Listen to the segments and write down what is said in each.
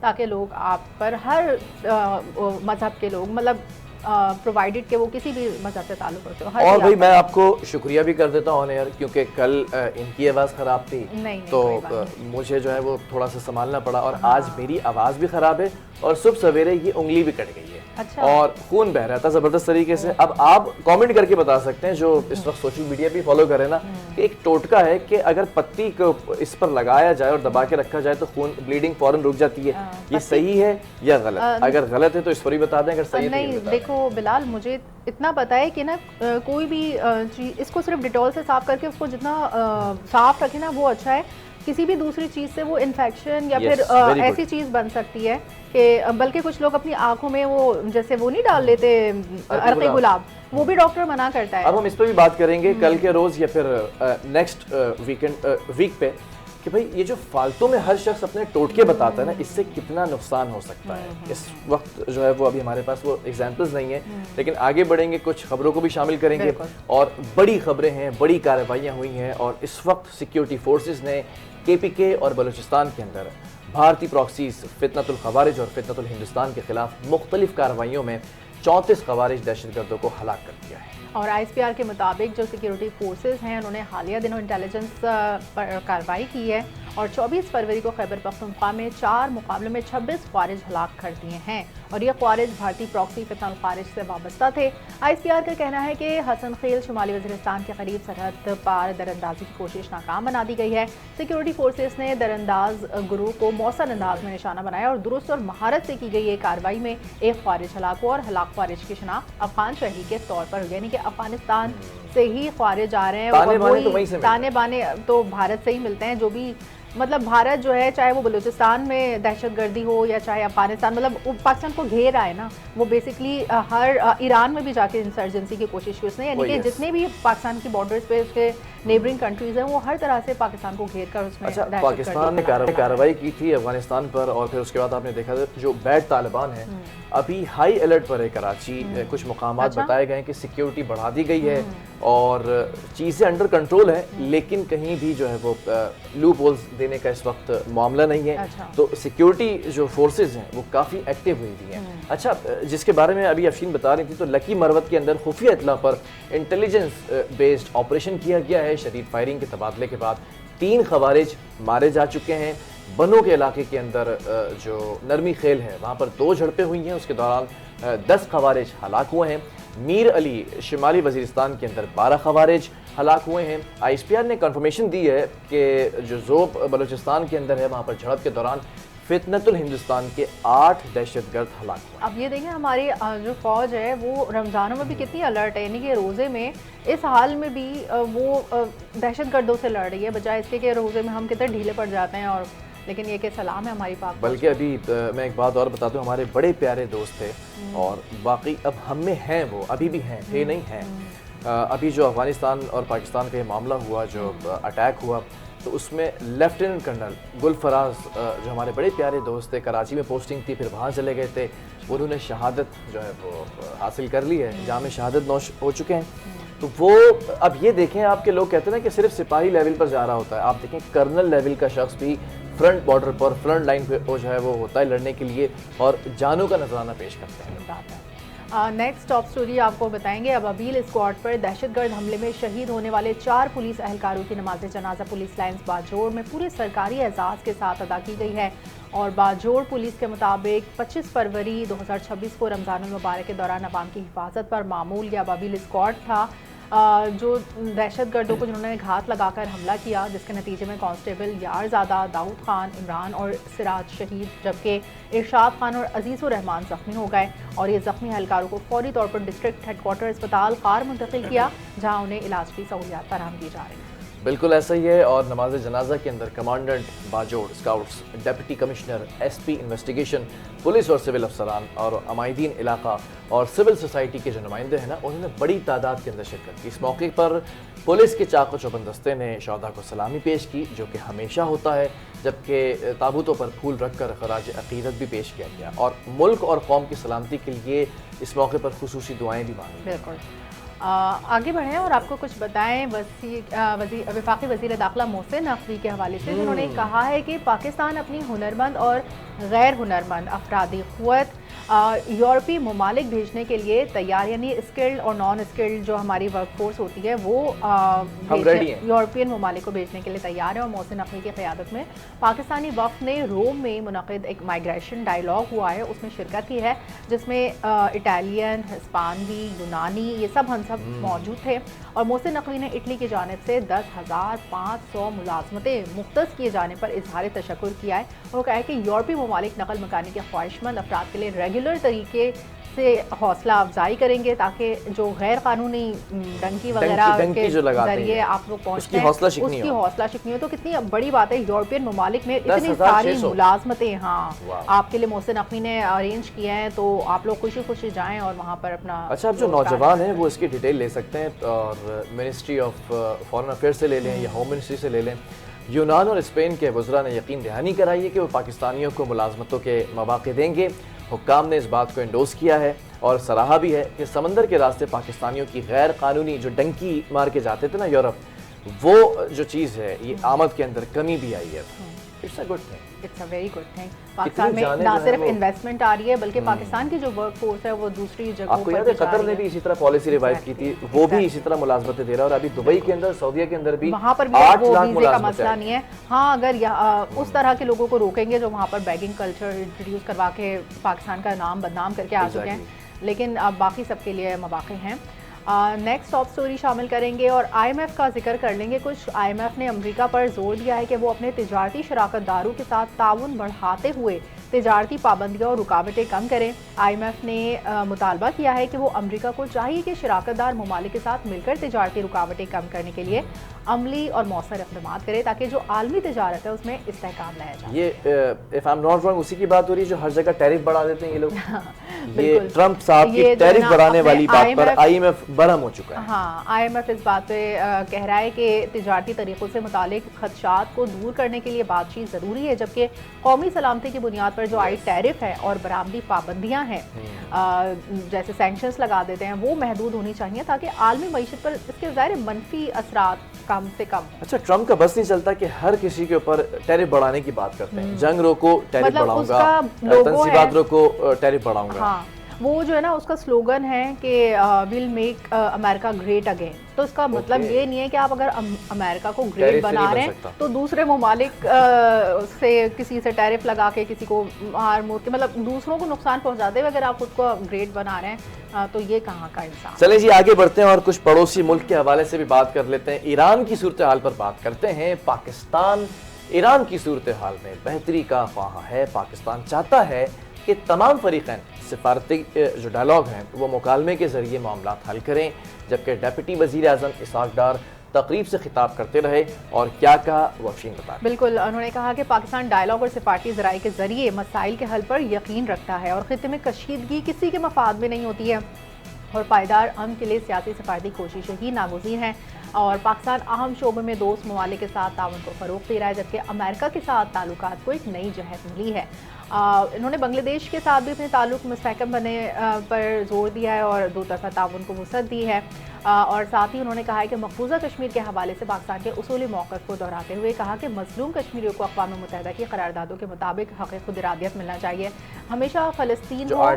تاکہ لوگ آپ پر ہر مذہب کے لوگ مطلب پرووائڈڈ کہ وہ کسی بھی مذہب سے تعلق رکھتے ہو. اور بھائی میں آپ کو شکریہ بھی کر دیتا ہوں یار, کیونکہ کل ان کی آواز خراب تھی تو مجھے جو ہے وہ تھوڑا سا سنبھالنا پڑا, اور آج میری آواز بھی خراب ہے اور صبح سویرے یہ انگلی بھی کٹ گئی ہے اور خون بہ رہا تھا زبردست طریقے سے. اب آپ کامنٹ کر کے بتا سکتے ہیں جو اس وقت سوشل میڈیا بھی فالو کریں نا, کہ ایک ٹوٹکا ہے کہ اگر پتی کو اس پر لگایا جائے اور دبا کے رکھا جائے تو خون بلیڈنگ فوراً رک جاتی ہے. یہ صحیح ہے یا غلط؟ اگر غلط ہے تو اس پر بھی بتا دیں, اگر صحیح ہے تو دیکھو بلال, مجھے اتنا پتا ہے کہ نا کوئی بھی چیز اس کو صرف ڈیٹول سے صاف کر کے اس کو جتنا صاف رکھے نا وہ اچھا ہے. کسی بھی دوسری چیز سے وہ انفیکشن یا پھر ایسی چیز بن سکتی ہے کہ بلکہ کچھ لوگ اپنی آنکھوں میں وہ جیسے وہ نہیں ڈال لیتے عرق گلاب, وہ بھی ڈاکٹر منع کرتا ہے. اب ہم اس پہ بھی بات کریں گے کل کے روز یا پھر نیکسٹ ویک پہ, کہ بھئی یہ جو فالتو میں ہر شخص اپنے ٹوٹکے بتاتا ہے نا, اس سے کتنا نقصان ہو سکتا ہے. اس وقت جو ہے وہ ابھی ہمارے پاس وہ ایگزامپلز نہیں ہیں, لیکن آگے بڑھیں گے, کچھ خبروں کو بھی شامل کریں گے, اور بڑی خبریں ہیں, بڑی کارروائیاں ہوئی ہیں. اور اس وقت سیکیورٹی فورسز نے کے پی کے اور بلوچستان کے اندر بھارتی پراکسیز فتنۃ الخوارج اور فتنۃ الہندوستان کے خلاف مختلف کارروائیوں میں 34 خوارج دہشت گردوں کو ہلاک کر دیا ہے. اور آئی ایس پی آر کے مطابق جو سیکیورٹی فورسز ہیں انہوں نے حالیہ دنوں انٹیلیجنس پر کارروائی کی ہے اور 24 فروری کو خیبر پختونخوا میں 4 مقابلوں میں 26 خوارج ہلاک کر دیے ہیں, اور یہ خوارج بھارتی پراکسی فتنہ الخوارج سے وابستہ تھے. آئی ایس پی آر کا کہنا ہے کہ حسن خیل شمالی وزیرستان کے قریب سرحد پار دراندازی کی کوشش ناکام بنا دی گئی ہے. سیکیورٹی فورسز نے درانداز گروہ کو موثر انداز میں نشانہ بنایا اور درست اور مہارت سے کی گئی ایک کارروائی میں ایک خوارج ہلاک ہوا, اور ہلاک خوارج کی شناخت افغان شہری کے طور پر ہوئی, یعنی کہ افغانستان سے ہی خوارج آ رہے ہیں. تانے بانے تو بھارت سے ہی ملتے ہیں, جو بھی مطلب بھارت جو ہے چاہے وہ بلوچستان میں دہشت گردی ہو یا چاہے افغانستان, مطلب پاکستان کو گھیر رہا ہے نا, وہ بیسکلی ہر ایران میں بھی جا کے انسرجنسی کی کوشش کی اس نے, یعنی کہ جتنے بھی پاکستان کی بارڈرز پہ اس کے نیبرنگ کنٹریز ہیں وہ ہر طرح سے پاکستان کو گھیر کر اس میں پاکستان نے کارروائی کی تھی افغانستان پر, اور پھر اس کے بعد آپ نے دیکھا جو بیڈ طالبان ہیں ابھی ہائی الرٹ پر ہے کراچی. کچھ مقامات بتائے گئے ہیں کہ سیکیورٹی بڑھا دی گئی ہے اور چیزیں انڈر کنٹرول ہیں, لیکن کہیں بھی جو ہے وہ لوپ ہولز دینے کا اس وقت معاملہ نہیں ہے. تو سیکیورٹی جو فورسز ہیں وہ کافی ایکٹیو ہوئی ہوئی ہیں. اچھا, جس کے بارے میں ابھی افشین بتا رہی تھی, تو لکی مروت کے اندر خفیہ اطلاع پر انٹیلیجنس بیسڈ آپریشن کیا گیا ہے. شدید فائرنگ کے تبادلے کے بعد 3 خوارج مارے جا چکے ہیں. بنوں کے علاقے کے اندر جو نرمی خیل ہے وہاں پر 2 جھڑپیں ہوئی ہیں, اس کے دوران 10 خوارج ہلاک ہوئے ہیں. میر علی شمالی وزیرستان کے اندر 12 خوارج ہلاک ہوئے ہیں. آئی ایس پی آر نے کنفرمیشن دی ہے کہ جو زوب بلوچستان کے اندر ہے وہاں پر جھڑپ کے دوران فتنۃ الہندوستان کے 8 دہشت گرد ہلاک ہوئے. اب یہ دیکھیں ہماری جو فوج ہے وہ رمضانوں میں بھی کتنی الرٹ ہے, یعنی کہ روزے میں اس حال میں بھی وہ دہشت گردوں سے لڑ رہی ہے, بجائے اس کے کہ روزے میں ہم کتنے ڈھیلے پڑ جاتے ہیں. اور لیکن یہ کہ سلام ہے ہماری پاک. بلکہ ابھی میں ایک بات اور بتا دوں, ہمارے بڑے پیارے دوست تھے اور واقعی اب ہم میں ہیں, وہ ابھی بھی ہیں, یہ نہیں ہیں. ابھی جو افغانستان اور پاکستان کا یہ معاملہ ہوا, جو اٹیک ہوا, تو اس میں لیفٹیننٹ کرنل گل فراز جو ہمارے بڑے پیارے دوست تھے, کراچی میں پوسٹنگ تھی, پھر وہاں چلے گئے تھے, انہوں نے شہادت جو ہے وہ حاصل کر لی ہے, جام شہادت نوش ہو چکے ہیں. تو وہ اب یہ دیکھیں, آپ کے لوگ کہتے ہیں نا کہ صرف سپاہی لیول پر جا رہا ہوتا ہے, آپ دیکھیں کرنل لیول کا شخص بھی فرنٹ بارڈر پر فرنٹ لائن پہ جو ہے وہ ہوتا ہے لڑنے کے لیے, اور جانوں کا نذرانہ پیش کرتے ہیں. نیکسٹ ٹاپ سٹوری آپ کو بتائیں گے. ابابیل اسکواڈ پر دہشت گرد حملے میں شہید ہونے والے 4 پولیس اہلکاروں کی نماز جنازہ پولیس لائنز باجوڑ میں پورے سرکاری اعزاز کے ساتھ ادا کی گئی ہے. اور باجوڑ پولیس کے مطابق 25 فروری 2026 کو رمضان المبارک کے دوران عوام کی حفاظت پر معمول یہ ابابیل اسکواڈ تھا جو دہشت گردوں کو جنہوں نے گھات لگا کر حملہ کیا, جس کے نتیجے میں کانسٹیبل یارزادہ, داؤد خان, عمران اور سراج شہید, جبکہ ارشاد خان اور عزیز الرحمان زخمی ہو گئے. اور یہ زخمی اہلکاروں کو فوری طور پر ڈسٹرکٹ ہیڈ کوارٹر اسپتال خار منتقل کیا, جہاں انہیں علاج کی سہولیات فراہم کی جا رہی ہیں. بالکل ایسا ہی ہے. اور نماز جنازہ کے اندر commandant Bajaur scouts, deputy commissioner S P investigation, police اور سول افسران اور عمائدین علاقہ اور سول سوسائٹی کے جو نمائندے ہیں نا, انہوں نے بڑی تعداد کے اندر شرکت کی. اس موقع پر پولیس کے چاق و چوبند دستے نے شہداء کو سلامی پیش کی, جو کہ ہمیشہ ہوتا ہے, جبکہ تابوتوں پر پھول رکھ کر خراج عقیدت بھی پیش کیا گیا, اور ملک اور قوم کی سلامتی کے لیے اس موقع پر خصوصی دعائیں بھی مانگی. بالکل آگے بڑھیں اور آپ کو کچھ بتائیں وفاقی وزیر داخلہ محسن نقوی کے حوالے سے, جنہوں نے کہا ہے کہ پاکستان اپنی ہنرمند اور غیر ہنرمند افرادی قوت یورپی ممالک بھیجنے کے لیے تیار، یعنی اسکلڈ اور نان اسکلڈ جو ہماری ورک فورس ہوتی ہے وہ یورپین ممالک کو بھیجنے کے لیے تیار ہے. اور محسن نقوی کی قیادت میں پاکستانی وفد نے روم میں منعقد ایک مائیگریشن ڈائیلاگ ہوا ہے، اس میں شرکت کی ہے، جس میں اٹالین، ہسپانوی، یونانی یہ سب ہم سب موجود تھے. اور محسن نقوی نے اٹلی کی جانب سے 10,500 ملازمتیں مختص کیے جانے پر اظہار تشکر کیا ہے. وہ کہا ہے کہ یورپی ممالک نقل مکانی کے خواہش مند افراد کے لیے ریگولر طریقے سے حوصلہ افزائی کریں گے تاکہ جو غیر قانونی ڈنکی وغیرہ کے ذریعے آپ لوگ پہنچتے ہیں اس کی حوصلہ شکنی ہو. تو کتنی بڑی بات ہے، یورپین ممالک میں اتنی ساری ملازمتیں آپ کے لیے محسن نقوی نے ارینج کی ہیں، تو آپ لوگ خوشی خوشی جائیں اور وہاں پر اپنا. اچھا، اب جو نوجوان ہیں وہ اس کی ڈیٹیل لے سکتے ہیں اور منسٹری آف فارن افیئر سے لے لیں یا ہوم منسٹری سے لے لیں. یونان اور اسپین کے وزراء نے یقین دہانی کرائی ہے کہ وہ پاکستانیوں کو ملازمتوں کے مواقع دیں گے. حکام نے اس بات کو انڈوس کیا ہے اور سراہا بھی ہے کہ سمندر کے راستے پاکستانیوں کی غیر قانونی جو ڈنکی مار کے جاتے تھے نا یورپ، وہ جو چیز ہے یہ آمد کے اندر کمی بھی آئی ہے. It's a good thing, it's a very good thing. Pakistan میں نہ صرف انویسٹمنٹ آ رہی ہے بلکہ پاکستان کی جو ورک فورس ہے وہ دوسری جگہوں پر. آپ کو یاد ہے قطر نے بھی اسی طرح پالیسی ریوائو کی تھی، وہ بھی اسی طرح ملازمتیں دے رہا ہے. اور ابھی دبئی کے اندر، سعودیہ کے اندر بھی وہاں پر بھی وہ ویزے کا مسئلہ نہیں ہے. ہاں، اگر اس طرح کے لوگوں کو روکیں گے جو وہاں پر بیگنگ کلچر انٹروڈیوس کروا کے پاکستان کا نام بدنام کر کے آ چکے ہیں، لیکن اب باقی سب کے لیے مواقع ہیں. نیکسٹ ٹاپ سٹوری شامل کریں گے اور آئی ایم ایف کا ذکر کر لیں گے. کچھ آئی ایم ایف نے امریکہ پر زور دیا ہے کہ وہ اپنے تجارتی شراکت داروں کے ساتھ تعاون بڑھاتے ہوئے تجارتی پابندیاں اور رکاوٹیں کم کریں. آئی ایم ایف نے مطالبہ کیا ہے کہ وہ امریکہ کو چاہیے کہ شراکت دار ممالک کے ساتھ مل کر تجارتی رکاوٹیں کم کرنے کے لیے عملی اور مؤثر اقدامات کرے تاکہ جو عالمی تجارت ہے اس میں استحکام لایا جائے. یہ if I'm not wrong اسی کی بات ہو رہی ہے جو ہر جگہ ٹیرف بڑھا دیتے ہیں یہ لوگ. یہ ٹرمپ صاحب کی ٹیرف بڑھانے والی بات پر آئی ایم ایف برہم ہو چکا ہے. ہاں، آئی ایم ایف اس بات پہ کہہ رہا ہے کہ تجارتی طریقوں سے متعلق خدشات کو دور کرنے کے لیے بات چیت ضروری ہے، جبکہ قومی سلامتی کی بنیاد پر جو عائد ٹیرف ہے اور برآمدی پابندیاں ہیں جیسے سینکشنز لگا دیتے ہیں وہ محدود ہونی چاہیے تاکہ عالمی معیشت پر اس کے ظاہر منفی اثرات کم سے کم. اچھا، ٹرمپ کا بس نہیں چلتا کہ ہر کسی کے اوپر ٹیرف بڑھانے کی بات کرتے ہیں. جنگ روکو ٹیرف بڑھاؤں گا، تنصیبات روکو ٹیرف بڑھاؤں گا. ہاں، وہ جو ہے نا اس کا سلوگن ہے کہ ویل میک امریکہ گریٹ اگین. تو اس کا مطلب یہ نہیں ہے کہ آپ اگر امریکہ کو گریٹ بنا رہے ہیں تو دوسرے ممالک سے کسی سے ٹیرف لگا کے کسی کو مار مور کے مطلب دوسروں کو نقصان پہنچاتے ہوئے اگر آپ خود کو گریٹ بنا رہے ہیں تو یہ کہاں کا انصاف. چلیں جی آگے بڑھتے ہیں اور کچھ پڑوسی ملک کے حوالے سے بھی بات کر لیتے ہیں. ایران کی صورتحال پر بات کرتے ہیں. پاکستان ایران کی صورتحال میں بہتری کا خواہاں ہے. پاکستان چاہتا ہے کہ تمام فریقین سفارتی جو ڈائلاگ ہیں وہ مکالمے کے ذریعے معاملات حل کریں. جبکہ ڈیپٹی وزیر اعظم اسحاق ڈار تقریب سے خطاب کرتے رہے اور کیا کہا وہ افشین بتا. بالکل، انہوں نے کہا کہ پاکستان ڈائلاگ اور سفارتی ذرائع کے ذریعے مسائل کے حل پر یقین رکھتا ہے اور خطے میں کشیدگی کسی کے مفاد میں نہیں ہوتی ہے اور پائیدار امن کے لیے سیاسی سفارتی کوششیں ہی ناگزیر ہیں. اور پاکستان اہم شعبے میں دوست ممالک کے ساتھ تعاون کو فروغ دے رہا ہے جبکہ امریکہ کے ساتھ تعلقات کو ایک نئی جہت ملی ہے. انہوں نے بنگلہ دیش کے ساتھ بھی اپنے تعلق مستحکم بننے پر زور دیا ہے اور دو طرفہ تعاون کو وسعت دی ہے. اور ساتھ ہی انہوں نے کہا ہے کہ مقبوضہ کشمیر کے حوالے سے پاکستان کے اصولی موقف کو دہراتے ہوئے کہا کہ مظلوم کشمیریوں کو اقوام متحدہ کی قراردادوں کے مطابق حق خود ارادیت ملنا چاہیے. ہمیشہ فلسطین ہو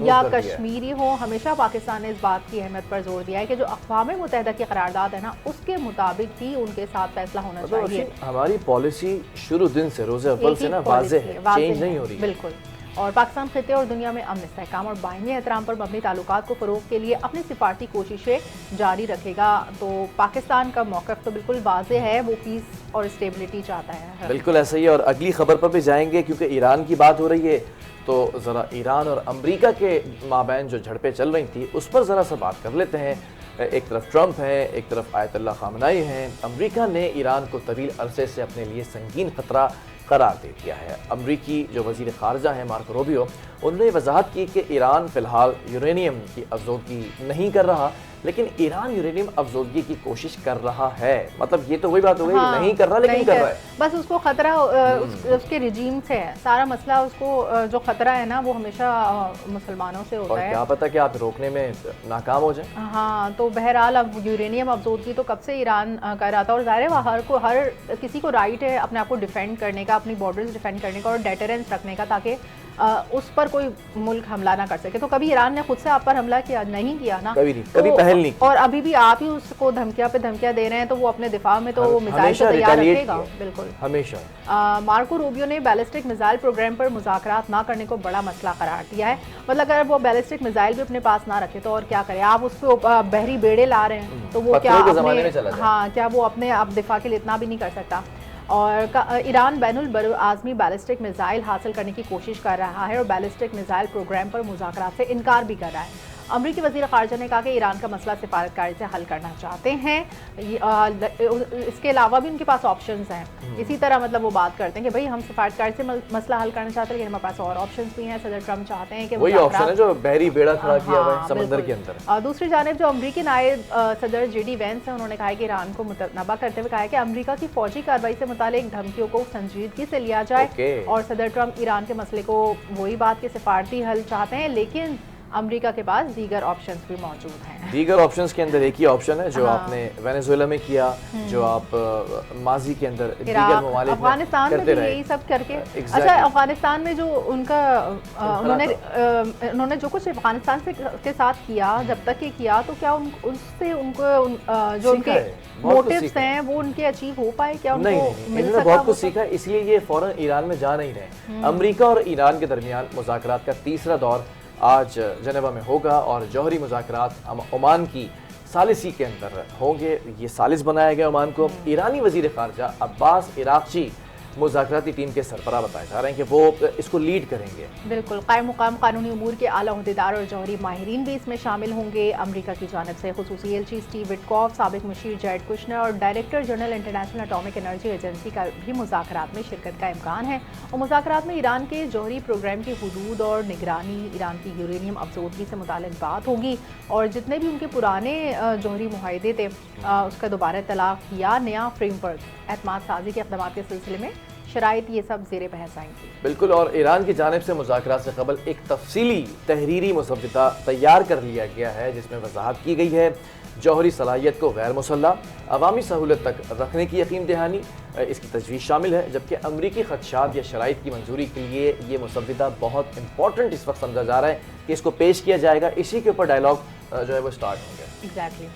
یا کشمیری ہو، ہمیشہ پاکستان نے اس بات کی اہمیت پر زور دیا ہے کہ جو اقوام متحدہ کی قرارداد ہے نا اس کے مطابق ہی ان کے ساتھ فیصلہ ہونا چاہیے. ہماری پالیسی شروع دن سے روز اول سے نا واضح ہے، چینج نہیں ہو رہی. بالکل. اور پاکستان خطے اور دنیا میں امن، استحکام اور باہمی احترام پر مبنی تعلقات کو فروغ کے لیے اپنی سفارتی کوششیں جاری رکھے گا. تو پاکستان کا موقف تو بالکل واضح ہے، وہ پیس اور اسٹیبلٹی چاہتا ہے. بالکل ایسا ہی ہے. اور اگلی خبر پر بھی جائیں گے کیونکہ ایران کی بات ہو رہی ہے تو ذرا ایران اور امریکہ کے مابین جو جھڑپیں چل رہی تھیں اس پر ذرا سا بات کر لیتے ہیں. ایک طرف ٹرمپ ہے، ایک طرف آیت اللہ خامنائی ہیں. امریکہ نے ایران کو طویل عرصے سے اپنے لیے سنگین خطرہ قرار دے دیا ہے. امریکی جو وزیر خارجہ ہیں مارکو روبیو، انہوں نے وضاحت کی کہ ایران فی الحال یورینیم کی افزودگی نہیں کر رہا لیکن ایران یورینیم افزودگی کی کوشش کر رہا ہے. مطلب یہ تو وہی بات ہو گئی کہ نہیں کر رہا لیکن کر رہا ہے. بس اس کو خطرہ اس کے رجیم سے ہے سارا مسئلہ. اس کو جو خطرہ ہے نا وہ ہمیشہ مسلمانوں سے ہوتا ہے. اور کیا پتہ کہ آپ روکنے میں ناکام ہو جائیں. ہاں تو بہرحال اب یورینیم افزودگی تو کب سے ایران کر رہا تھا, اور ظاہر ہے ہر کسی کو رائٹ ہے اپنے آپ کو ڈیفینڈ کرنے کا, اپنی بارڈرز ڈیفینڈ کرنے کا اور ڈیٹرنس رکھنے کا, تاکہ اس پر کوئی ملک حملہ نہ کر سکے. تو کبھی ایران نے خود سے آپ پر حملہ کیا نہیں کیا نا, کبھی پہل نہیں کی. اور ابھی بھی آپ ہی اس کو دھمکیاں پہ دھمکیاں دے رہے ہیں, تو وہ اپنے دفاع میں تو میزائل تو تیار رکھے گا. بالکل ہمیشہ. مارکو روبیو نے بیلسٹک میزائل پروگرام پر مذاکرات نہ کرنے کو بڑا مسئلہ قرار دیا ہے. مطلب اگر وہ بیلسٹک میزائل بھی اپنے پاس نہ رکھے تو اور کیا کرے, آپ اس پہ بحری بیڑے لا رہے ہیں تو وہ کیا وہ اپنے آپ دفاع کے لیے اتنا بھی نہیں کر سکتا. اور ایران بین البراعظمی بیلسٹک میزائل حاصل کرنے کی کوشش کر رہا ہے اور بیلسٹک میزائل پروگرام پر مذاکرات سے انکار بھی کر رہا ہے. امریکی وزیر خارجہ نے کہا کہ ایران کا مسئلہ سفارتکاری سے حل کرنا چاہتے ہیں. اس کے علاوہ بھی ان کے پاس آپشنز ہیں. اسی طرح مطلب وہ بات کرتے ہیں کہ بھائی ہم سفارتکاری سے مسئلہ حل کرنا چاہتے ہیں لیکن ہمارے پاس اور آپشنز بھی ہیں. صدر ٹرمپ چاہتے ہیں کہ وہی آپشن ہے جو بحری بیڑا کھڑا کیا ہوا ہے سمندر کے اندر. دوسری جانب جو امریکی نائب صدر جے ڈی وینس ہیں, انہوں نے کہا ہے کہ ایران کو متنبہ کرتے ہوئے کہا ہے کہ امریکہ کی فوجی کارروائی سے متعلق دھمکیوں کو سنجیدگی سے لیا جائے. اور صدر ٹرمپ ایران کے مسئلے کو وہی بات کہ سفارتی حل چاہتے ہیں, لیکن امریکہ کے پاس دیگر آپشنز بھی موجود ہیں. دیگر آپشنز کے اندر ایک ہی آپشن ہے جو آپ نے وینیزویلا میں کیا, جو آپ ماضی کے اندر دیگر ممالک افغانستان میں بھی یہی سب کر کے. اچھا افغانستان میں جو ان کا انہوں نے جو کچھ افغانستان کے ساتھ کیا, جب تک یہ کیا تو کیا اس سے ان کو جو ان کے موٹیوز ہیں وہ ان کے اچیو ہو پائے, کیا ان کو مل سکا؟ بہت کچھ سیکھا, اس لیے یہ فوراً ایران میں جا نہیں رہے. امریکہ اور ایران کے درمیان مذاکرات کا تیسرا دور آج جنیوا میں ہوگا اور جوہری مذاکرات عمان کی ثالثی کے اندر ہوں گے. یہ ثالث بنایا گیا عمان کو. ایرانی وزیر خارجہ عباس عراقچی مذاکراتی ٹیم کے سربراہ بتائے جا رہے ہیں کہ وہ اس کو لیڈ کریں گے. بالکل. قائم مقام قانونی امور کے اعلیٰ عہدیدار اور جوہری ماہرین بھی اس میں شامل ہوں گے. امریکہ کی جانب سے خصوصی ایلچی اسٹیو وٹکوف, سابق مشیر جیریڈ کشنر اور director general international atomic energy agency کا بھی مذاکرات میں شرکت کا امکان ہے. اور مذاکرات میں ایران کے جوہری پروگرام کی حدود اور نگرانی, ایران کی یورینیم افزودگی سے متعلق بات ہوگی, اور جتنے بھی ان کے پرانے جوہری معاہدے تھے اس کا دوبارہ اطلاق یا نیا فریم ورک, اعتماد سازی کے اقدامات کے سلسلے میں شرائط, یہ سب زیر بحث آئیں گی. بالکل. اور ایران کی جانب سے مذاکرات سے قبل ایک تفصیلی تحریری مسودہ تیار کر لیا گیا ہے جس میں وضاحت کی گئی ہے جوہری صلاحیت کو غیر مسلح عوامی سہولت تک رکھنے کی یقین دہانی, اس کی تجویز شامل ہے. جبکہ امریکی خدشات یا شرائط کی منظوری کے لیے یہ مسودہ بہت امپورٹنٹ اس وقت سمجھا جا رہا ہے کہ اس کو پیش کیا جائے گا. اسی کے اوپر ڈائلاگ جو ہے وہ سٹارٹ ہوں گے. ایگزیکٹلی.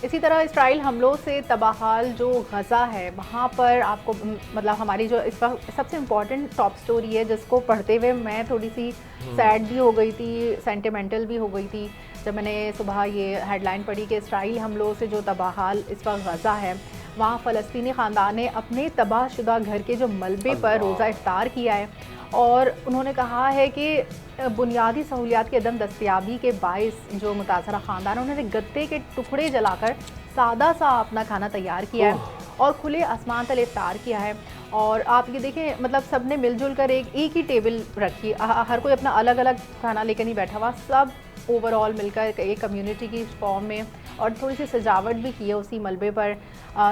اسی طرح اسرائیل حملوں سے تباہال جو غزہ ہے وہاں پر آپ کو مطلب ہماری جو اس وقت سب سے امپورٹنٹ ٹاپ سٹوری ہے جس کو پڑھتے ہوئے میں تھوڑی سی سیڈ بھی ہو گئی تھی, سینٹیمنٹل بھی ہو گئی تھی جب میں نے صبح یہ ہیڈ لائن پڑھی کہ اسرائیل حملوں سے جو تباہال اس وقت غزہ ہے وہاں فلسطینی خاندان نے اپنے تباہ شدہ گھر کے جو ملبے پر روزہ افطار کیا ہے, اور انہوں نے کہا ہے کہ بنیادی سہولیات کے عدم دستیابی کے باعث جو متاثرہ خاندان انہوں نے گتے کے ٹکڑے جلا کر سادہ سا اپنا کھانا تیار کیا ہے اور کھلے آسمان تلے افطار کیا ہے. اور آپ یہ دیکھیں مطلب سب نے مل جل کر ایک ہی ٹیبل رکھی, ہر کوئی اپنا الگ الگ کھانا لے کر نہیں بیٹھا ہوا, سب اوور آل مل کر ایک کمیونٹی کی فارم میں, اور تھوڑی سی سجاوٹ بھی کی ہے اسی ملبے پر.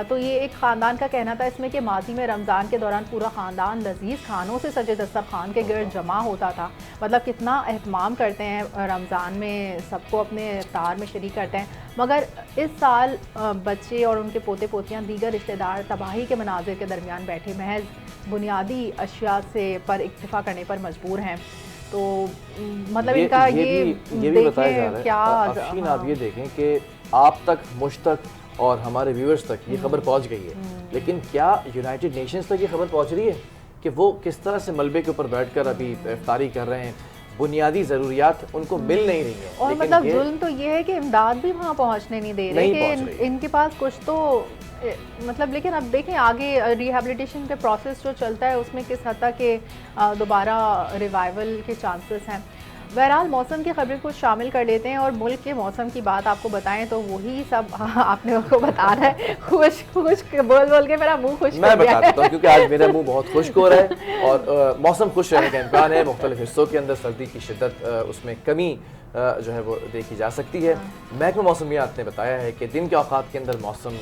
تو یہ ایک خاندان کا کہنا تھا اس میں کہ ماضی میں رمضان کے دوران پورا خاندان لذیذ کھانوں سے سجے دسترخوان کے گرد جمع ہوتا تھا. مطلب کتنا اہتمام کرتے ہیں رمضان میں, سب کو اپنے افطار میں شریک کرتے ہیں. مگر اس سال بچے اور ان کے پوتے پوتیاں دیگر رشتہ دار تباہی کے مناظر کے درمیان بیٹھے محض بنیادی اشیاء سے پر اکتفا کرنے پر مجبور ہیں. تو مطلب ان کا یہ بھی بتایا جا رہا ہے. افشین آپ یہ دیکھیں کہ آپ تک, مجھ تک اور ہمارے ویورز تک یہ خبر پہنچ گئی ہے, لیکن کیا یونائٹڈ نیشنز تک یہ خبر پہنچ رہی ہے کہ وہ کس طرح سے ملبے کے اوپر بیٹھ کر ابھی افطاری کر رہے ہیں, بنیادی ضروریات ان کو مل نہیں رہی ہیں. اور مطلب ظلم تو یہ ہے کہ امداد بھی وہاں پہنچنے نہیں دے رہے کہ ان کے پاس کچھ تو مطلب. لیکن اب دیکھیں آگے ریہیبلیٹیشن کے پروسیس جو چلتا ہے اس میں کس حد تک کہ دوبارہ ریوائول کے چانسز ہیں. بہرحال موسم کی خبریں کچھ شامل کر لیتے ہیں, اور ملک کے موسم کی بات آپ کو بتائیں تو وہی سب آپ نے کو بتانا ہے. خشک بول بول کے میرا منہ خشک میں بتا دیتا ہوں کیونکہ آج میرا منہ بہت خشک ہو رہا ہے, اور موسم خوش رہنے کا امکان ہے. مختلف حصوں کے اندر سردی کی شدت اس میں کمی جو ہے وہ دیکھی جا سکتی ہے۔ محکمہ موسمیات نے بتایا ہے کہ دن کے اوقات کے اندر موسم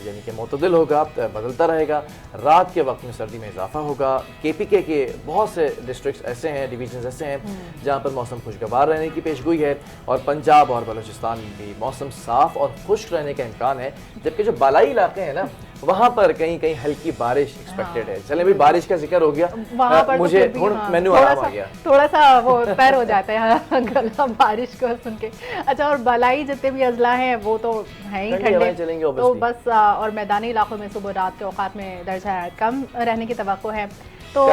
یعنی کہ معتدل ہوگا، بدلتا رہے گا، رات کے وقت میں سردی میں اضافہ ہوگا۔ KPK کے بہت سے ڈسٹرکٹس ایسے ہیں، ڈویژنز ایسے ہیں جہاں پر موسم خوشگوار رہنے کی پیشگوئی ہے، اور پنجاب اور بلوچستان میں بھی موسم صاف اور خشک رہنے کا امکان ہے، جبکہ جو بالائی علاقے ہیں نا وہاں پر کہیں کہیں ہلکی بارش ایکسپیکٹڈ ہے۔ چلیں بھی بارش کا ذکر ہو گیا، مجھے مینو آرام آ گیا، تھوڑا سا وہ پیر ہو جاتے ہیں گلا بارش کو سن کے۔ اچھا، اور بالائی جتنے بھی اضلاع ہیں وہ تو ہیں ہی ٹھنڈے، تو بس اور میدانی علاقوں میں صبح رات کے اوقات میں درجہ حرارت کم رہنے کی توقع ہے۔ تو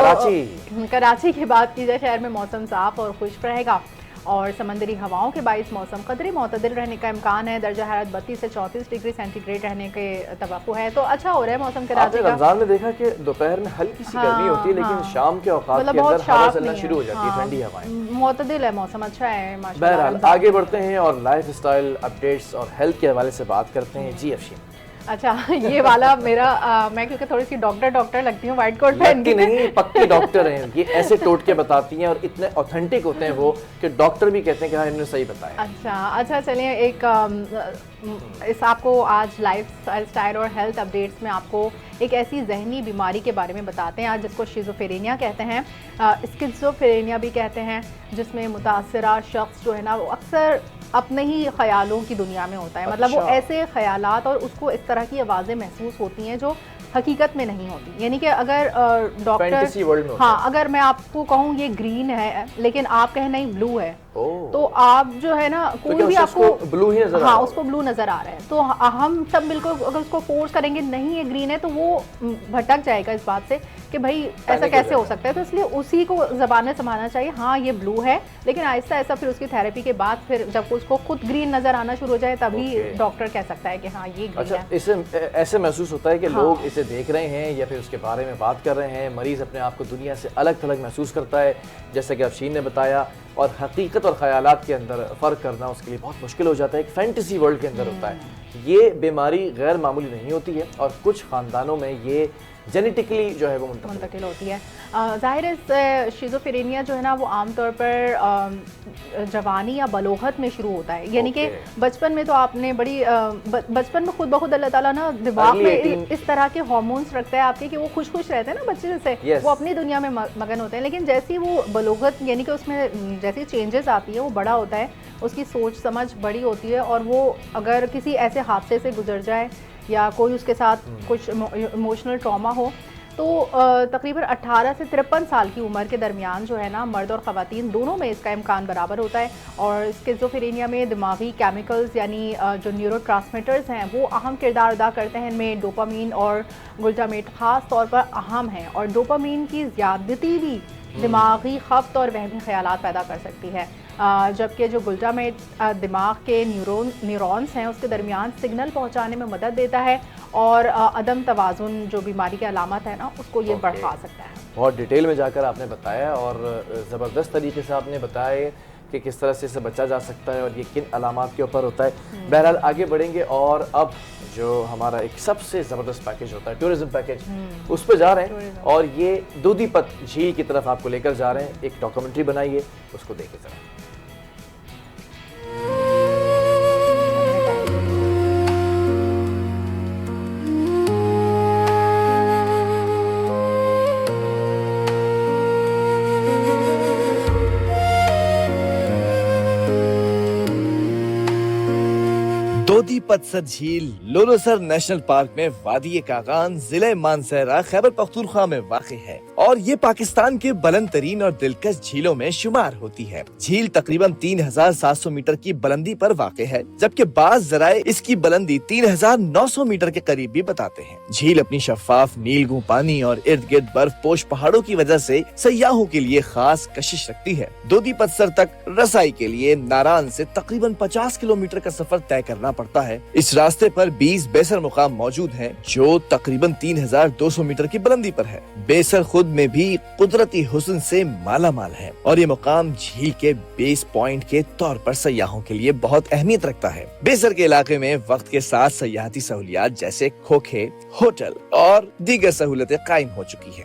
کراچی کی بات کی جائے، شہر میں موسم صاف اور خشک رہے گا، اور سمندری ہواؤں کے باعث موسم قدرے معتدل رہنے کا امکان ہے۔ درجہ حرارت 32 سے 34 ڈگری سینٹی گریڈ رہنے کے توقع ہے، تو اچھا ہو رہا ہے موسم کراچی کا۔ رمضان میں دیکھا کہ دوپہر میں ہلکی سی گرمی ہوتی ہے، لیکن شام کے اوقات کے اندر ہوا چلنا شروع ہو جاتی ہے، ٹھنڈی ہوائیں، معتدل ہے موسم، اچھا ہے ماشاءاللہ۔ بہرحال آگے بڑھتے ہیں اور لائف اسٹائل اپڈیٹس اور ہیلتھ کے حوالے سے بات کرتے ہیں۔ جی افشین۔ اچھا، یہ والا میرا میں کیونکہ تھوڑی سی ڈاکٹر لگتی ہوں وائٹ کوٹ پہن کے، نہیں پکی ڈاکٹر ہیں یہ، ایسے ٹوٹ کے بتاتی ہیں اور اتنے اوتھینٹک ہوتے ہیں وہ کہ ڈاکٹر بھی کہتے ہیں کہ ہاں انہوں نے صحیح بتایا۔ اچھا چلیے، ایک اس آپ کو آج لائف اسٹائل اور ہیلتھ اپڈیٹس میں آپ کو ایک ایسی ذہنی بیماری کے بارے میں بتاتے ہیں آج، جس کو شیزوفرینیا کہتے ہیں، اسکیزوفرینیا بھی کہتے ہیں، جس میں متاثرہ شخص جو ہے نا وہ اکثر اپنے ہی خیالوں کی دنیا میں ہوتا ہے، مطلب وہ ایسے خیالات اور اس کو اس طرح کی آوازیں محسوس ہوتی ہیں جو حقیقت میں نہیں ہوتی، یعنی کہ اگر ڈاکٹر اگر میں آپ کو کہوں یہ گرین ہے لیکن آپ کہیں نہیں بلو ہے، تو آپ جو ہے نا کوئی بھی آپ کو بلو ہی نظر اس کو بلو نظر آ رہا ہے، تو ہم سب بالکل اگر اس کو فورس کریں گے نہیں یہ گرین ہے تو وہ بھٹک جائے گا اس بات سے کہ بھائی ایسا کیسے ہو سکتا ہے، تو اس لیے اسی کو زبان میں سنبھالنا چاہیے، ہاں یہ بلو ہے، لیکن آہستہ آہستہ پھر اس کی تھراپی کے بعد پھر جب اس کو خود گرین نظر آنا شروع ہو جائے تبھی ڈاکٹر کہہ سکتا ہے کہ ہاں یہ گرین ہے۔ اسے ایسے محسوس ہوتا ہے کہ لوگ اسے دیکھ رہے ہیں یا پھر اس کے بارے میں بات کر رہے ہیں، مریض اپنے آپ کو دنیا سے الگ تھلگ محسوس کرتا ہے، جیسا کہ افشین نے بتایا، اور حقیقت اور خیالات کے اندر فرق کرنا اس کے لیے بہت مشکل ہو جاتا ہے، ایک فینٹیسی ورلڈ کے اندر ہوتا ہے۔ یہ بیماری غیر معمولی نہیں ہوتی ہے اور کچھ خاندانوں میں یہ جینیٹکلی جو ہے وہ منتقل ہوتی ہے۔ ظاہر ہے شیزوفرینیا جو ہے نا وہ عام طور پر جوانی یا بلوغت میں شروع ہوتا ہے، یعنی کہ بچپن میں تو آپ نے بچپن میں خود بخود اللہ تعالیٰ نا دماغ میں اس طرح کے ہارمونس رکھتا ہے آپ کے کہ وہ خوش رہتے ہیں نا بچے سے، وہ اپنی دنیا میں مگن ہوتے ہیں، لیکن جیسی وہ بلوغت یعنی کہ اس میں جیسی چینجز آتی ہے وہ بڑا ہوتا ہے، اس کی سوچ سمجھ بڑی ہوتی ہے، اور وہ اگر کسی ایسے حادثے سے گزر جائے یا کوئی اس کے ساتھ کچھ ایموشنل ٹراما ہو تو تقریباً 18 سے 53 سال کی عمر کے درمیان جو ہے نا مرد اور خواتین دونوں میں اس کا امکان برابر ہوتا ہے، اور اسکیزوفرینیا میں دماغی کیمیکلز یعنی جو نیورو ٹرانسمیٹرز ہیں وہ اہم کردار ادا کرتے ہیں، ان میں ڈوپامین اور گلوٹامیٹ خاص طور پر اہم ہیں، اور ڈوپامین کی زیادتی بھی دماغی خفت اور وہمی خیالات پیدا کر سکتی ہے، جبکہ جو گلوٹامیٹ دماغ کے نیورونز ہیں اس کے درمیان سگنل پہنچانے میں مدد دیتا ہے، اور عدم توازن جو بیماری کی علامت ہے نا اس کو یہ بڑھا سکتا ہے۔ بہت ڈیٹیل میں جا کر آپ نے بتایا اور زبردست طریقے سے آپ نے بتایا کہ کس طرح سے اسے بچا جا سکتا ہے اور یہ کن علامات کے اوپر ہوتا ہے۔ بہرحال آگے بڑھیں گے اور اب جو ہمارا ایک سب سے زبردست پیکیج ہوتا ہے ٹورزم پیکیج، اس پہ جا رہے ہیں اور یہ دودھی پت جھیل کی طرف آپ کو لے کر جا رہے ہیں، ایک ڈاکومنٹری بنائیے، اس کو دیکھیں ذرا۔ دودھی پتسر جھیل لولوسر نیشنل پارک میں وادی کاغان ضلع مانسہرہ خیبر پختونخوا میں واقع ہے اور یہ پاکستان کے بلند ترین اور دلکش جھیلوں میں شمار ہوتی ہے۔ جھیل تقریباً 3700 میٹر کی بلندی پر واقع ہے، جبکہ بعض ذرائع اس کی بلندی 3900 میٹر کے قریب بھی بتاتے ہیں۔ جھیل اپنی شفاف نیلگوں پانی اور ارد گرد برف پوش پہاڑوں کی وجہ سے سیاحوں کے لیے خاص کشش رکھتی ہے۔ دودھی پتسر تک رسائی کے لیے ناران سے تقریباً 50 کلومیٹر کا سفر طے کرنا پڑتا ہے۔ اس راستے پر 20 بیسر مقام موجود ہیں جو تقریباً 3200 میٹر کی بلندی پر ہے۔ بیسر خود میں بھی قدرتی حسن سے مالا مال ہے اور یہ مقام جھیل کے بیس پوائنٹ کے طور پر سیاحوں کے لیے بہت اہمیت رکھتا ہے۔ بیسر کے علاقے میں وقت کے ساتھ سیاحتی سہولیات جیسے کھوکھے، ہوٹل اور دیگر سہولتیں قائم ہو چکی ہیں۔